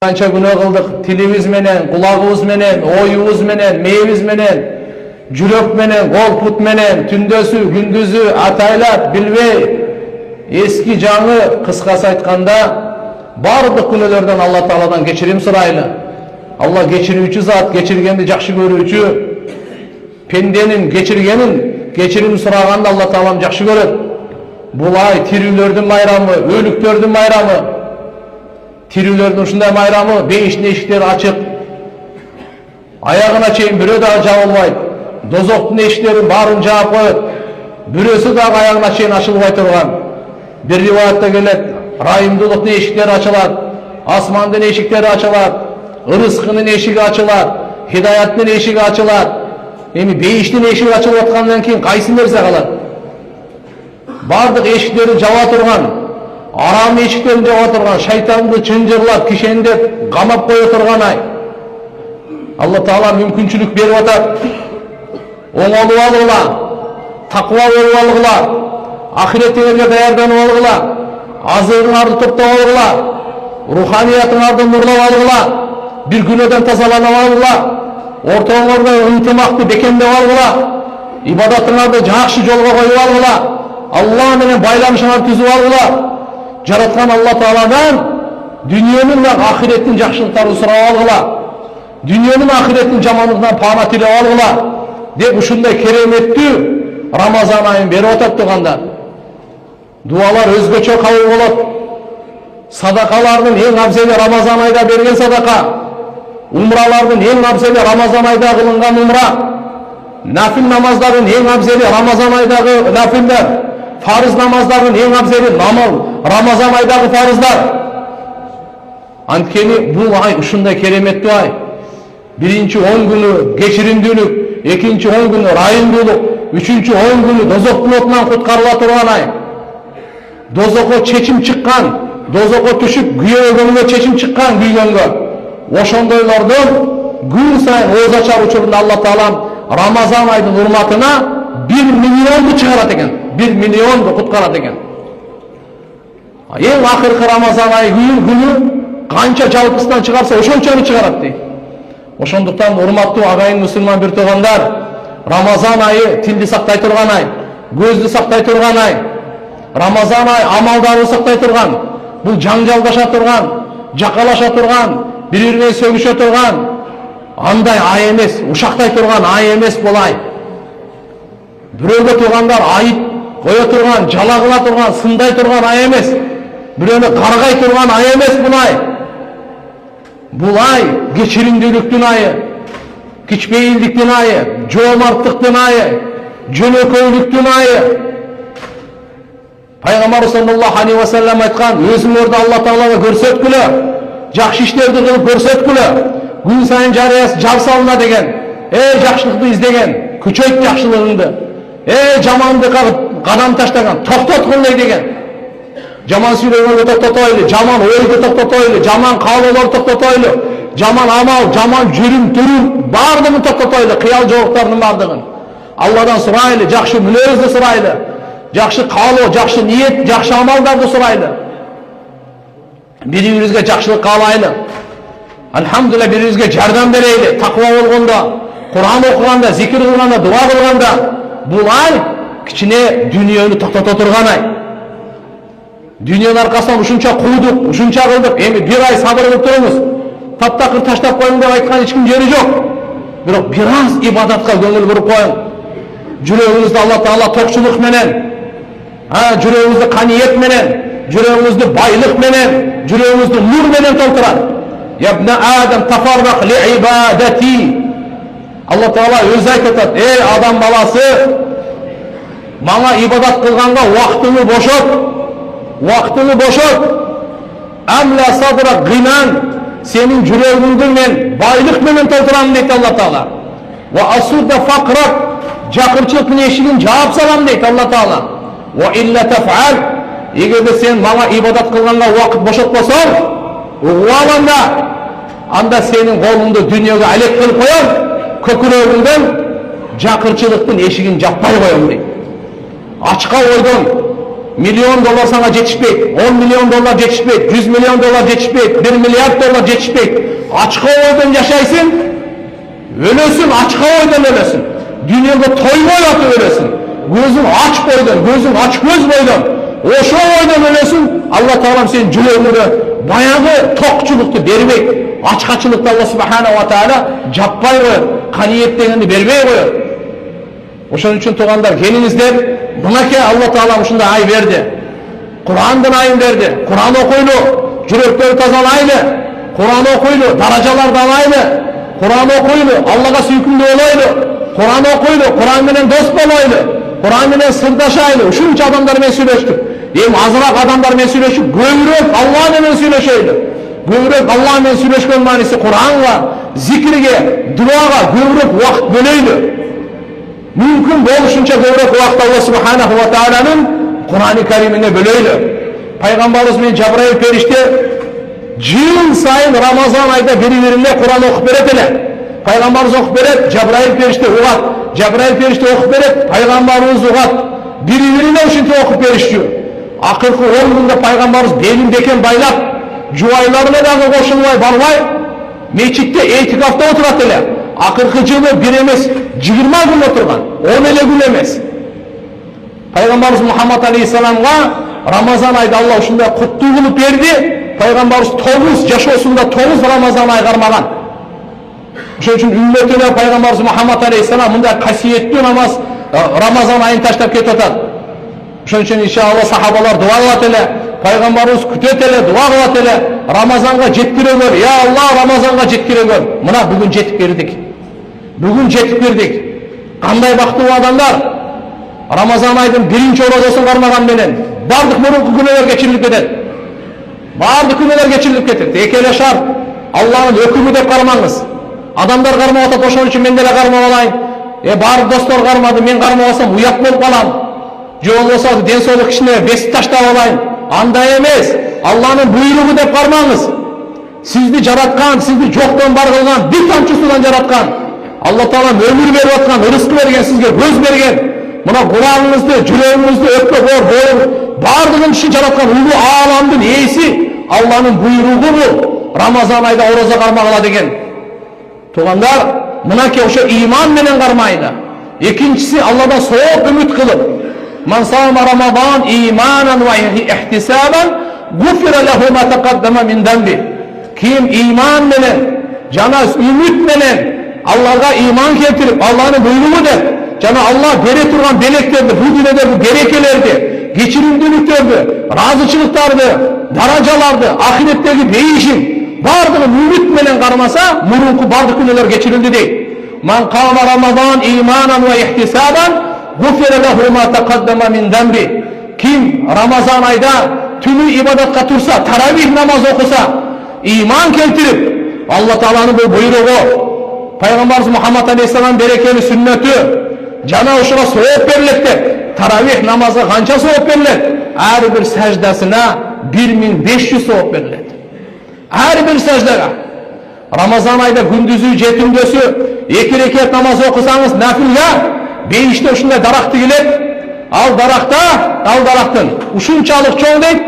Kança günah kıldık, tilimiz menen, kulağımız menen, oyumuz menen, meyimiz menen, jürek menen, kol put menen, tündösü, gündüzü, ataylap, bilbey, eski жаңы, kıskası aytkanda, bardыk günölerden Allah Taala'dan geçirim suraylı. Allah geçirүүчү zat, geçirgенди жакшы көрүүчү, pendenin geçirim suraganda Allah Taala'm жакшы көрөt. Бул ай тирүүлөрдүн байрамы, өлүктөрдүн байрамы. Тирүүлөрдүн ушундай майрамы, бейиштин эшиктери ачык. Аягына чейин бирөө дагы жабылбайт. Дозоктун эшиктерин баарын жаап коет. Бирөөсү дагы аягына чейин ачылбай турган. Бир риваятта келет, райымдуулуктун эшиктери ачылат, асмандын эшиктери ачылат, ырыскынын эшиги ачылат, хидаяттын эшиги ачылат. Эми бейиштин эшиги ачылып аткандан кийин кайсы нерсе калат? Бардык эшиктерди жаба турган, арам эшиктерин жаба турган, шайтанды чынжырлап, кишендеп, камап кое турган ай. Алла Таала мүмкүнчүлүк берип атат. Оңолуп алгыла, таква болуп алгыла, ахиреттеңерге даярданып алгыла, азыгыңарды топтоп алгыла, руханиятыңарды нурлап алгыла, бир күнөөдөн тазаланып алгыла, ортоңордо ынтымакты бекемдеп алгыла, ибадатыңарды жакшы жолго коюп алгыла, Алла менен байланышыңарды түзүп алгыла, жараткан Алла Тааладан дүйнөнүн да ахиреттин жакшылыктарын сурап алгыла, дүйнөнүн ахиреттин жамандыгынан пана тилеп алгыла деп ушундай кереметтүү Рамазан айын берип атат турганда. Дуалар өзгөчө кабыл болот. Садакалардын эң абзели Рамазан айда берген садака. Умралардын эң абзели Рамазан айда кылынган умра. Нафил намаздардын эң абзели Рамазан айдагы нафилдер. Фарыз намаздардын эң абзели Рамазан айдагы фарыздар. Анткени бул ай ушундай кереметтүү ай. Биринчи 10 күнү кечиримдүүлүк, экинчи 10 күнү райымдуулук, үчүнчү 10 күнү дозоктун отунан куткарыла турган ай. Дозокко чечим чыккан, дозокко түшүп күйөөгөнгө чечим чыккан күйгөнгө. Ошондойлордун күн сайын ооз ачар учурунда Алла Таалам Рамазан айдын урматына 1 миллионду чыгарат экен. 1 миллионду куткарат экен. Эң акыркы Рамазан айы күнү канча жалпысынан чыгарса ошончону чыгарат дейт. Ошондуктан урматтуу агайын мусулман бир туугандар, Рамазан айы тилди сактай турган ай, көздү сактай турган ай. Рамазан ай амалдарды сактай турган. Бул жаңжалдаша турган, жакалаша турган, бири-бирине сөгүшө турган андай ай эмес, ушактай турган ай эмес бул ай. Бирөөгө туугандар айып кое турган, жалагыла турган, сындай турган ай эмес. Бирөөнү каргай турган ай эмес бул ай. Бул ай кечиримдүүлүктүн айы, кичпейилдиктин айы, жоомарттыктын айы, жөнөкөйлүктүн айы. Пайгамбар саллаллаху алейхи ва саллям айткан, өзүңөрдү Алла Таалага көрсөткүлө, жакшы иштерди кылып көрсөткүлө, күн сайын жарыясы жар салына деген. Жакшылыкты издеген, күчөйт жакшылыгыңды. Жаманды кадам таштаган, токтоткун деген. Жаман сүйлөгөндү токтотойлу, жаман ойду токтотойлу, жаман каалоолорду токтотойлу, жаман амал, жаман жүрүм, турум бардыгын токтотойлу, кыял жоолуктардын бардыгын. Алладан сурайлы, жакшы мүнөздү сурайлы, жакшы каалоо, жакшы ниет, жакшы амалдарды сурайлы. Бири-бирибизге жакшылык каалайлы. Алхамдулилlah, бири-бирибизге жардам берейли. Таква болгондо, Кур'ан окуганда, зикир кылганда, дуа кылганда, бул ай кичине дүйнөнү токтото турган ай. Дүйнөнүн аркасынан ушунча куудук, ушунча кылдык, эми бир ай сабыр кылып туруңуз. Таптакыр таштап коюң деп айткан эч ким жери жок. Бирок бир аз ибадатка көңүл буруп коюң. Жүрөгүңүздү Алла Таала токчулук менен, жүрөгүңүздү каниет менен, жүрөгүңүздү байлык менен, жүрөгүңүздү нур менен толтурат. Я ибн Адам тафаррак ли ибадати. Алла Таала өзү айтып атат, адам баласы, мага ибадат кылганга убактыңды бошот. Уақытыңды бошот. Амла садра гинан, сенин жүрөгүңдү мен байлык менен толтурам дейт Алла Таала. Ва асуда фақрак, жакырчылыктын эшигин жаап салам дейт Алла Таала. Ва илля тафал, эгерде сен мага ибадат кылганга убакыт бошотпосоң, угуп анда сенин колуңду дүйнөгө алек кылып коем, көкүрөгүңдөн жакырчылыктын эшигин жаппай коем дейт. Ачка ойдон Milyon dolar sana жетишпейт, 10 milyon dolar жетишпейт, 100 milyon dolar жетишпейт, 1 milyar dolar жетишпейт. Açık oydan yaşaysın, ölösün, açık oydan ölösün. Dünyada toyboy atıp ölösün. Gözün aç boydan, gözün aç göz boydan. Oşo oydan ölösün. Allah Teala senin yüreğine bayağı tokçuluktu berбей. Açkaçılıkta Allah Subhanahu wa Taala jappay koyuyor. Kaniyetlerini berбей koyuyor. Oşun üçün tuğanlar gelinizler, buna ki Allah Teala uşunda ay verdi. Kur'an'dan ayın verdi. Kur'an okuylu, yürekleri tazalaylı. Kur'an okuylu, darajalardan aylı. Kur'an okuylu, Allah'a süykümlü olaylı. Kur'an okuylu, Kur'an bilen dost olaylı. Kur'an bilen sırdaşaylı. Uşunç adamlar men söyleştik. Hem azırak adamlar men söyleştik. Gövrek Allah men söyleşeyli. Gövrek Allah men söyleşken manisi Kur'an'la, zikrige, duaga gövrek vakit böleyli. Mümkün boluşunca gövrek vakit Allah Subhanahu wa Ta'ala'nın Kur'an-ı Kerim'ine böleyli. Peygamberimiz men Cebrail perişte yıl sayın Ramazan ayda birbirine Kur'an okup beretler. Peygamberimiz okup beret, Cebrail perişte uğat. Cebrail perişte okup beret, Peygamberimiz uğat. Birbirine uşunca okup berişiyor. Akırkı 10 günde Peygamberimiz belin beken baylap, cuvaylarına da koşulmay barmay, meçitte etikafta oturattılar. Akırkı yılı bir emez, 20 gün oturgan, 10 ele gün emez. Peygamberimiz Muhammed Aleyhisselam'a Ramazan ayda Allah uşunda kutlu kılıp berdi. Peygamberimiz 9 yaş olsunda 9 Ramazan ay karmagan. Şunun için ümmetine Peygamberimiz Muhammed Aleyhisselam bunda kasiyetli namaz Ramazan ayını taşlap ketotad. Şunun için inşallah sahabalar dua kılatele, Peygamberimiz kütetele, dua kılatele, Ramazan'a jetkirengör. Ya Allah Ramazan'a jetkirengör. Mına bugün jetip berdik. Bugün jetip berdik. Kanday baktı adamlar Ramazan ayının birinci orozosun karmagan menen bardık murunku güneler geçirilip ketedi. Bardık güneler geçirilip ketedi. Ekele şart. Allah'ın hükümü dep karmаңыз. Adamlar karma ota toşon için men dele karma olayım. Bari dostlar karmadı, men karma olsam uyak bolup kalam. Jo olsa densoğluk kişine besi taştap olayım. Андай emez. Allah'ın buyruğu dep karmаңыз. Sizni jaratkan, sizni joktan bar kılgan, bir tamчы sudan jaratkan. Allah Teala ömür berip atkan, rızkı bergen, sizge göz bergen. Mına kulağınızды, yüreğinizді öpke bor, bardığın için jaratkan ulu alamdın iyisi. Allah'ın buyruğu bu. Ramazan ayda oroza karmagıla degen. Tuğanlar, mına ki oşo iman menen karmayla. İkincisi Allah'dan soğuk ümit kılıp. Man sama Ramazan imanan ve ihtisaban gufira lehu ma taqaddama min dembi. Kim iman menen, cana ümit menen Allah'a iman keltirip Allah'ın buyruğu der. Cana Allah bere turgan beleklerdi, bu dünyada bu berekelerdi, geçirimliliklerdi, razıçılıklardı, daracalardı, ahiretteki değişim. Bardığı ümit menen karmasa, murunku bardık günler geçirildi değil. Man kâma Ramazan imanan ve ihtisaban gufire lehu ma taqaddama min dembi. Kim Ramazan ayda tümü ibadetka tursa, taravih namaz okusa, iman keltirip Allah Teala'nın bu buyruğu, Peygamberimiz Muhammed Aleyhisselam berekeli sünneti, cana uşuna soğuk verilir. Taravih namazı kança soğuk verilir? Her bir secdesine 1500 soğuk verilir. Her bir secdeye. Ramazan ayda gündüzü, jetindösü, 2 rekat namaz okusanız nafilga, 5'te uşunda daraktı gelip, al daraktın. Uşunçalık çoğun deyip,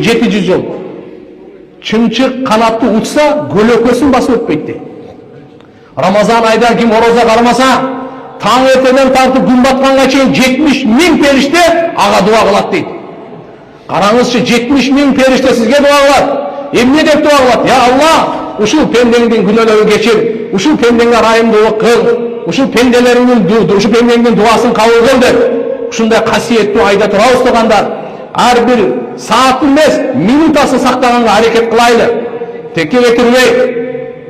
700 yıl. Çımçık kanatlı uçsa, gölökösün bası ötpeydi. Ramazan ayda kim oroza karmasa, taң erteden tartıp gün batkanга çeyin 70.000 perişte ağa dua kılat deydi. Karаңызчы 70.000 perişte sizge dua kılat. Emne dep dua kılat? Ya Allah, uşul pendеңдин günölөрүn geçir, uşul pendеңe rayımdуулuk kıl, uşul pendеңdin duaсын kabul kıl dep. Ушундай касиеттүү айда турабыз тугандар. Ар бир саат эмес, минутасын сактаганга аракет кылайлы. Текке кетирбей,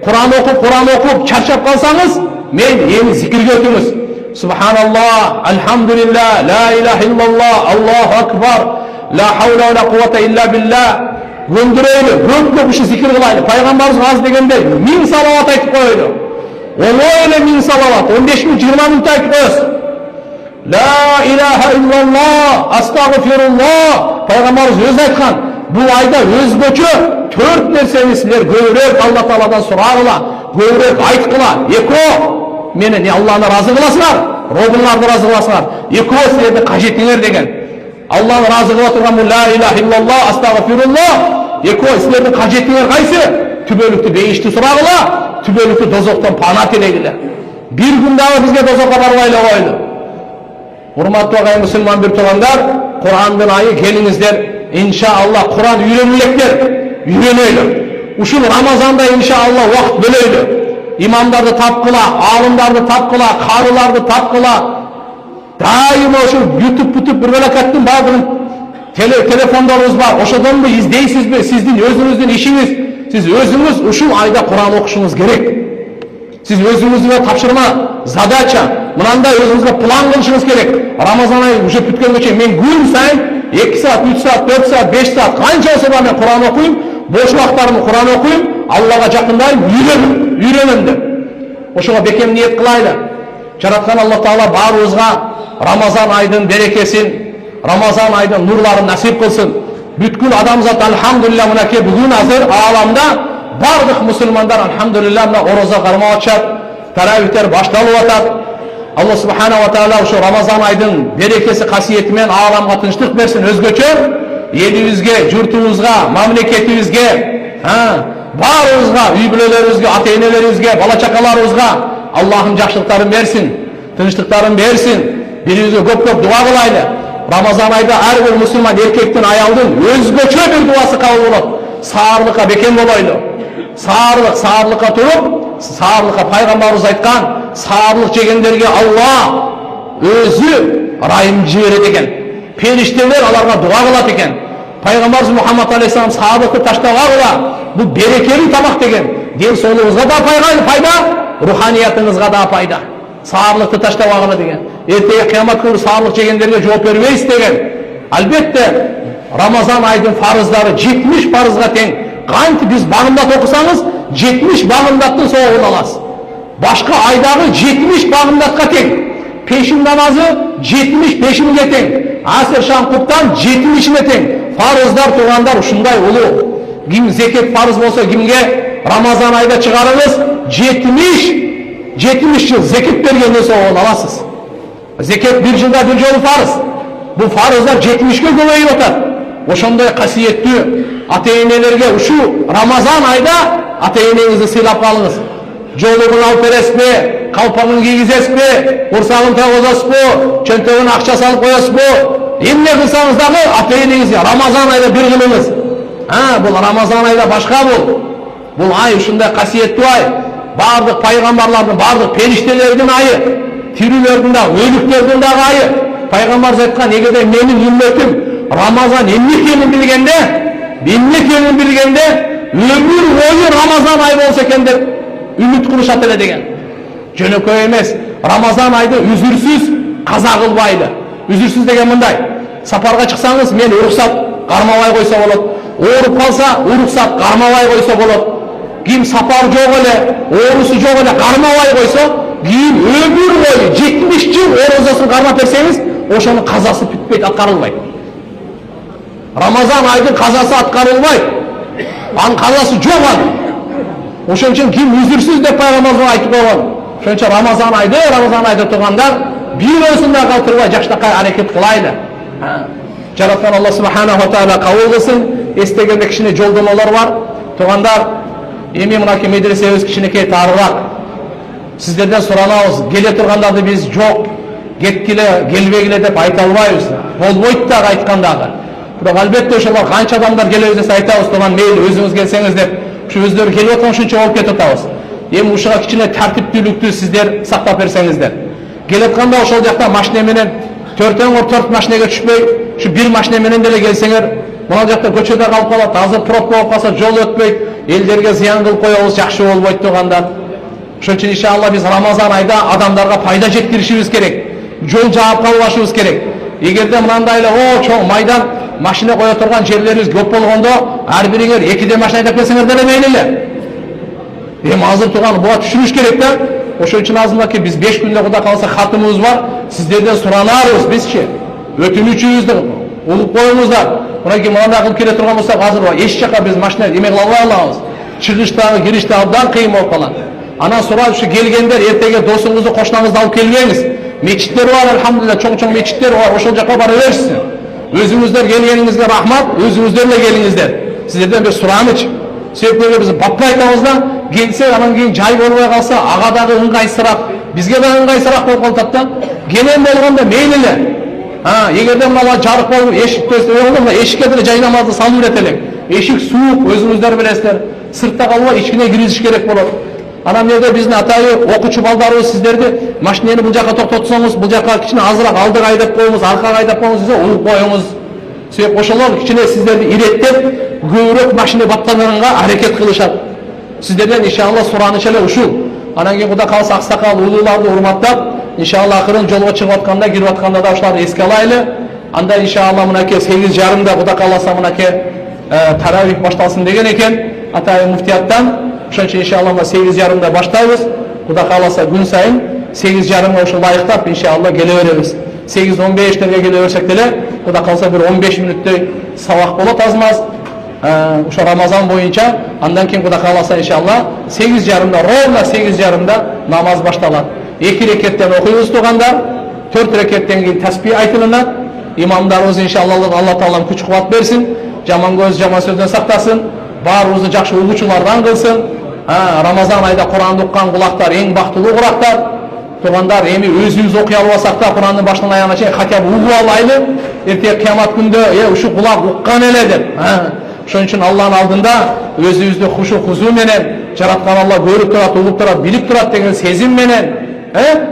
Kur'an okup çarşap kalsanız, men zikirge ötünüz. Subhanallah, elhamdülillah, la ilahe illallah, Allahu akbar, la havle ve la kuvvete illa billah. Göndüreyle, göndüre bu şey zikir kılaylı. Peygamberimiz az degende 1000 salavat aytıp koydu. Onu öyle 1000 salavat, 15 min 20 minut aytıp koyuyorsun. La ilahe illallah, astagfirullah. Peygamberimiz öz aytkan, bu ayda öz göçü 4 nerseni sizler gövrek Allah Teala'dan sorağıla, gövrek aytkıla, eko, meni Allah'ına razı kılasınlar, Robunlarını razı kılasınlar, eko sizlerde kajettiler degen. Allah'ın razı kılıp oturgan bu la ilahe illallah, astagfirullah. Eko sizlerдің қажетіңер қайсы? Түбөлүктү бейишти сурагыла, түбөлүктү дозоктон пана тилегиле. Bir gün daha bizge dozokka barбайлы койлу. Урматтуу агай мусулман бир туугандар, Кур'андын айы келиңиздер. İnşallah Kur'an үйрөнүлектер, үйрөнөйлү. Ушул Рамазанда иншалла вакыт бөлөйлү. İmamдарды тапкыла, алымдарды тапкыла, карыларды тапкыла. Дайыма ушул YouTube бир мелакеттин баардыгын телефондорубуз бар. Ошодон издейсизби? Сиздин өзүңүздүн ишиңиз. Сиз өзүңүз ушул айда Кур'ан окушуңуз керек. Сиз өзүңүзгө тапшырма, задача, мынандай өзүңүзгө план кылышыңыз керек. Рамазан айы уже бүткөнгө чейин мен күн сайын 2 saat, 3 saat, 4 saat, 5 saat канча болсо да мен Кур'ан окуйм, бош убактарымды Кур'ан окуйм, Аллага жакындайм, үйрөнөм деп. Ошого бекем ниет кылайлы. Жараткан Алла Таала баарыбызга Рамазан айдын берекесин, Рамазан айдын нурларын насип кылсын. Бүткүл адамзат алхамдулилlah мынакей бүгүн азыр ааламда бардык мусулмандар алхамдулилlah мына ороза кармап атышат, таравихтер башталып атат. Алла субханала ва таала ушу Рамазан айдын берекеси касиети менен ааламга тынчтык берсин, өзгөчө элибизге, журтубузга, мамлекетибизге, баарыбызга, үй бүлөлөрүбүзгө, ата-энелерибизге, бала чакаларыбызга Аллахым жакшылыктарын берсин, тынчтыктарын берсин. Бирибизге көп-көп дуа кылайлы. Рамазан айда ар бир мусулман эркектин, аялдын өзгөчө бир дуасы кабыл болот. Саарлыкка бекем болойлу. Саарлыкка туруп, саарлыкка пайгамбарыбыз айткан, саарлык жегендерге Алла өзү райым жиберет экен. Периштелер аларга дуа кылат экен. Пайгамбарыбыз Мухаммад алейхиссалам саарлыкты таштабагыла, бул берекелүү тамак деген. Ден соолугуңузга да пайда, руханиятыңызга да пайда. Саарлыкты таштабагыла деген. Эртеге кыямат күнү саарлык жегендерге жооп бербейсиз деген. Албетте Рамазан айдын фарыздары 70 фарызга тең. Кантип биз багымдат окусаңыз 70 багымдаттын соогун аласыз. Башка айдагы 70 багымдатка тең. Пешин намазы 70 пешинге тең. Асыр шам куптан 70-ине тең. Фарыздар туугандар ушундай улуу. Ким зекет фарыз болсо кимге Рамазан айда чыгарыңыз 70 жыл зекет бергенден соң аласыз. Зекет bir жылда bir жолу фарыз. Бул фарыздар 70ге көбөйүп атат. Ошондой касиеттүү ата-энелерге ушу Рамазан айда ата-энеңизди сыйлап калыңыз. Жолугун алып бересизби, калпагын кийгизесизби, курсагын тогозосузбу, чөнтөгүнө акча салып коесузбу? Эмне кылсаңыз дагы ата-энеңизге Рамазан айда бир кылыңыз. Бул Рамазан айда башка бул. Бул ай ушундай касиеттүү ай. Бардык пайгамбарлардын, бардык периштелердин айы, тирүүлөрдүн да, өлүктөрдүн да айы. Пайгамбар айткан, эгерде менин үммөтүм Рамазан эмне экенин билгенде, өмүр бою Рамазан ай болсо экен деп үмүт кылышат эле деген. Жөнөкөй эмес. Рамазан айды үзүрсүз каза кылбайлы. Үзүрсүз деген мындай. Сапарга чыксаңыз, мен уруксат кармабай койсо болот. Ооруп калса, уруксат кармабай койсо болот. Ким сапар жок эле, оорусу жок эле кармабай койсо, кийин өмүр бою 70 жыл оорузасын кармап берсеңиз, ошонун казасы бүтпөйт, аткарылбайт. Рамазан айдын казасы аткарылбайт. Анын казасы жок анын. Ошон үчүн ким үзүрсүз деп пайгамбарыбыз айтып койгон. Ошон үчүн Рамазан айда тургандар бир өзүн да калтырбай жакшынакай аракет кылайлы. Жараткан Алла субханала ва таала кабыл кылсын. Эстегенде кичине жолдомолор бар. Тугандар, эми мынакей медресебиз кичинекей тарыраак. Сиздерден суранабыз, келе тургандарды биз жок, кеткиле, келбегиле деп айта албайбыз. Болбойт дагы айткандагы. Бирок албетте ошолор канча адамдар келебиз десе айтабыз, туган мейли өзүңүз келсеңиз деп. Ушу өздөрү келип аткан ушунча болуп кетип атабыз. Эми ушуга кичине тартиптүүлүктү сиздер сактап берсеңиздер. Келатканда ошол жакта машина менен 4 машинеге түшпөй, ушу бир машина менен деле келсеңер, мына жакта көчөдө калып калат, азыр пробка болуп калса жол өтпөйт, элдерге зыян кылып коебуз, жакшы болбойт тугандар. Ошон үчүн иншалла биз Рамазан айда адамдарга пайда жеткиришибиз керек. Жол жаап калбашыбыз керек. Эгерде мындай эле чоң майдан машина кое турган жерлерибиз көп болгондо, ар бириңер 2 машина айдап келсеңер деле мейли эле. Эми азыр туган буга түшүнүш керек да. Ошон үчүн азыркы биз 5 күндө кудай калса хатымыбыз бар. Сиздерден суранарбыз бизчи. Өтүнүчүбүздү улуп коюңуздар. Мынакей мындай кылып келе турган болсок азыр эч жака биз машина эме кыла албай калабыз. Чыгыштагы, кириште абдан кыйын болуп калат. Анан сурап ушу келгендер эртеге досуңузду, кошунаңызды алып келбеңиз. Мечиттер бар, алхамдулилlah, чоң-чоң мечиттер бар, ошол жака бара берсин. Özünüzler gelgeningizge rahmat, özünüzlerle gelingizler. Sizlerden bir suramıç. Sebep biz batma aytабыз da, gelse anan keyin jay bolbay kalsa, aga dagы ыңгайсыраак, bizge dagы ыңгайсыраак болуп калат да. Келен болгондо мейли эле. Эгерде мына жарык болуп эшикте болгондо эшикке деле жай намазды салып берет элек. Эшик суук, өзүңүздөр билесиздер. Сыртта калбай ичкине киргизиш керек болот. Анан жерде биздин атайы окуучу балдарыбыз сиздерди машинени бул жака токтотсоңуз, бул жака кичине азыраак алдыга айдап коюңуз, аркага айдап коюңуз десе, угуп коюңуз. Себеп ошолор кичине сиздерди иреттеп, көбүрөөк машина баттанганга аракет кылышат. Сиздерден иншалла сураныч эле ушул. Анан кийин Кудай кааласа аксакал улууларды урматтап, иншалла акырын жолго чыгып атканда, кирип атканда да ошолорду эске алайлы. Анда иншалла мынакей 8:30 Кудай кааласа мынакей таравих башталсын деген экен атайы муфтияттан. Ошон үчүн иншалла 8:30 баштайбыз. Кудай кааласа күн сайын 8:30 ошо лайыктап иншалла келе беребиз. 8:15 келе берсек деле, Кудай кааласа бир 15 мүнөттөй сабак болот аз-маз. Ошо Рамазан боюнча, андан кийин Кудай кааласа иншалла 8:30 ровно 8:30 намаз башталат. 2 рекеттен окуйбуз туугандар, 4 рекеттен кийин таспих айтылынат. Имамдарыбыз иншалла Алла Таалам күч кубат берсин, жаман көз жаман сөздөн сактасын, баарыбызды жакшы угуучулардан кылсын. Рамазан айда Куранды уккан кулактар эң бактылуу кулактар. Туугандар, эми өзүбүз окуй албасак да Курандын башынан аягына чейин хотя бы угуп алайлы. Эртең кыямат күндө ушу кулак уккан эле деп. Ошон үчүн Алланын алдында өзүбүздү хушу хузу менен, жараткан Алла көрүп турат, угуп турат, билип турат деген сезим менен,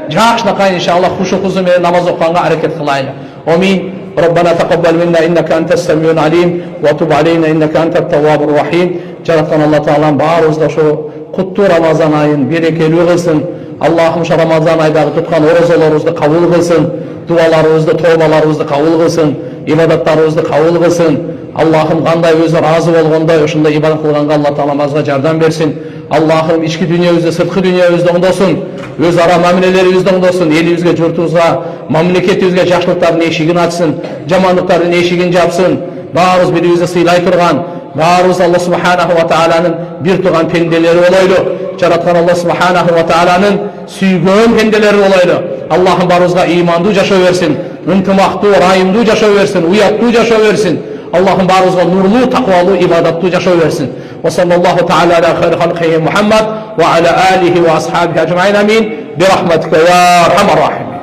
жакшынакай иншалла хушу хузу менен намаз окуганга аракет кылайлы. Амин. ربنا تقبل منا إنك أنت السميع العليم وتب علينا إنك أنت التواب الرحيم. Жараткан Алла Таалам баарыбызды ошо куттуу Рамазан айын берекелүү кылсын. Аллахым ошо Рамазан айдагы туткан орозолорубузду кабыл кылсын, дуаларыбызды, тобаларыбызды кабыл кылсын, ибадаттарыбызды кабыл кылсын. Аллахым кандай өзү разы болгондой ошондой ибадат кылганга Алла Таалам азга жардам берсин. Аллахым ички дүйнөбүздү, сырткы дүйнөбүздү оңдосун, өз ара мамилелерибизди оңдосун, элибизге, журтубузга, мамлекетибизге жакшылыктардын эшигин ачсын, жамандыктардын эшигин жапсын. Баарыбыз бирибизди сыйлай турган, баарыбыз Алла субханаху ва тааланын бир турган пенделери болойлу. Жараткан Алла субханаху ва тааланын сүйгөн пенделери болойлу. Аллахым баарыбызга имандуу жашоо берсин, ынтымактуу, ырайымдуу жашоо берсин, уяттуу жашоо берсин. Аллахым баарыбызга нурлуу, таквалуу, ибадаттуу жашоо берсин. وصلى الله تعالى على خير خلقه محمد وعلى آله وأصحابه أجمعين آمين برحمتك يا أرحم الراحمين.